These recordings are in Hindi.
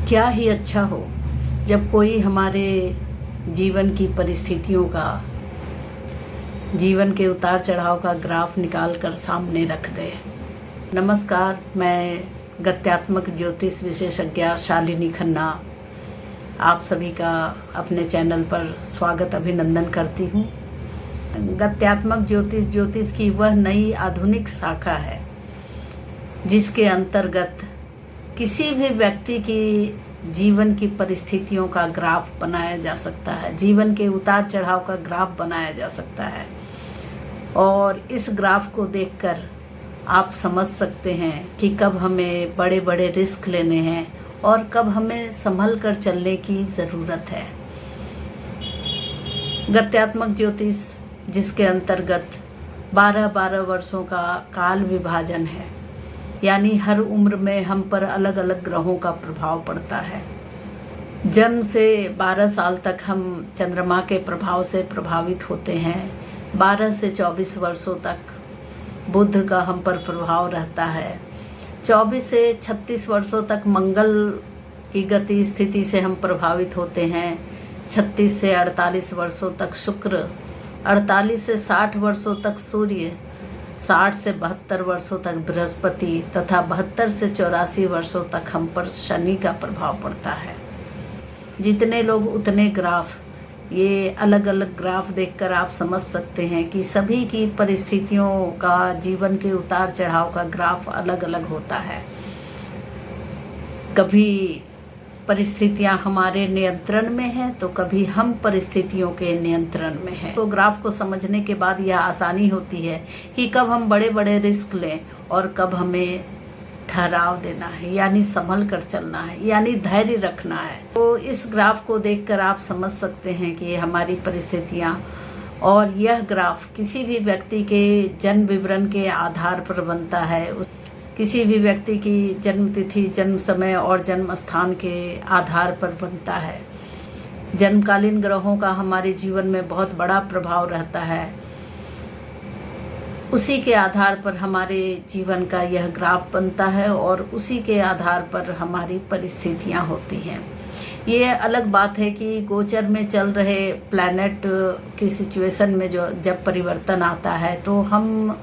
क्या ही अच्छा हो जब कोई हमारे जीवन की परिस्थितियों का, जीवन के उतार चढ़ाव का ग्राफ निकाल कर सामने रख दे। नमस्कार, मैं गत्यात्मक ज्योतिष विशेषज्ञ शालिनी खन्ना आप सभी का अपने चैनल पर स्वागत अभिनंदन करती हूँ। गत्यात्मक ज्योतिष की वह नई आधुनिक शाखा है जिसके अंतर्गत किसी भी व्यक्ति की जीवन की परिस्थितियों का ग्राफ बनाया जा सकता है, जीवन के उतार चढ़ाव का ग्राफ बनाया जा सकता है। और इस ग्राफ को देखकर आप समझ सकते हैं कि कब हमें बड़े बड़े रिस्क लेने हैं और कब हमें संभल कर चलने की ज़रूरत है। गत्यात्मक ज्योतिष जिसके अंतर्गत 12-12 वर्षों का काल विभाजन है, यानी हर उम्र में हम पर अलग अलग ग्रहों का प्रभाव पड़ता है। जन्म से 12 साल तक हम चंद्रमा के प्रभाव से प्रभावित होते हैं। 12 से 24 वर्षों तक बुध का हम पर प्रभाव रहता है। 24 से 36 वर्षों तक मंगल की गति स्थिति से हम प्रभावित होते हैं। 36 से 48 वर्षों तक शुक्र, 48 से 60 वर्षों तक सूर्य, 60 से 72 वर्षों तक बृहस्पति तथा 72 से 84 वर्षों तक हम पर शनि का प्रभाव पड़ता है। जितने लोग उतने ग्राफ, ये अलग अलग ग्राफ देखकर आप समझ सकते हैं कि सभी की परिस्थितियों का, जीवन के उतार चढ़ाव का ग्राफ अलग अलग होता है। कभी परिस्थितियां हमारे नियंत्रण में हैं तो कभी हम परिस्थितियों के नियंत्रण में हैं। तो ग्राफ को समझने के बाद यह आसानी होती है कि कब हम बड़े बड़े रिस्क लें और कब हमें ठहराव देना है, यानी संभल कर चलना है, यानी धैर्य रखना है। तो इस ग्राफ को देखकर आप समझ सकते हैं कि हमारी परिस्थितियां, और यह ग्राफ किसी भी व्यक्ति के जन्म विवरण के आधार पर बनता है। किसी भी व्यक्ति की जन्म तिथि, जन्म समय और जन्म स्थान के आधार पर बनता है। जन्मकालीन ग्रहों का हमारे जीवन में बहुत बड़ा प्रभाव रहता है। उसी के आधार पर हमारे जीवन का यह ग्राफ बनता है और उसी के आधार पर हमारी परिस्थितियां होती हैं। ये अलग बात है कि गोचर में चल रहे प्लैनेट की सिचुएशन में जब परिवर्तन आता है तो हम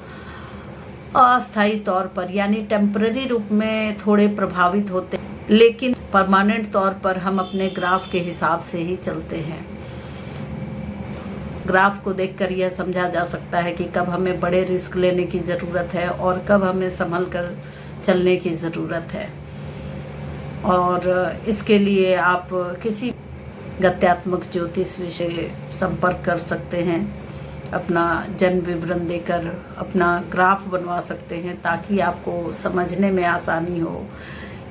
अस्थायी तौर पर, यानी टेम्पररी रूप में थोड़े प्रभावित होते हैं, लेकिन परमानेंट तौर पर हम अपने ग्राफ के हिसाब से ही चलते हैं। ग्राफ को देखकर यह समझा जा सकता है कि कब हमें बड़े रिस्क लेने की ज़रूरत है और कब हमें संभल कर चलने की ज़रूरत है। और इसके लिए आप किसी गत्यात्मक ज्योतिष विषय संपर्क कर सकते हैं। अपना जन्म विवरण देकर अपना ग्राफ बनवा सकते हैं ताकि आपको समझने में आसानी हो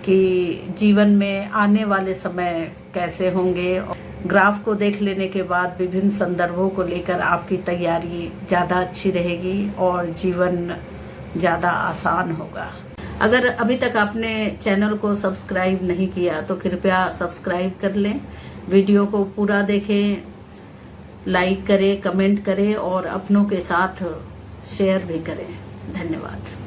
कि जीवन में आने वाले समय कैसे होंगे। ग्राफ को देख लेने के बाद विभिन्न संदर्भों को लेकर आपकी तैयारी ज़्यादा अच्छी रहेगी और जीवन ज़्यादा आसान होगा। अगर अभी तक आपने चैनल को सब्सक्राइब नहीं किया तो कृपया सब्सक्राइब कर लें। वीडियो को पूरा देखें, लाइक करें, कमेंट करें और अपनों के साथ शेयर भी करें। धन्यवाद।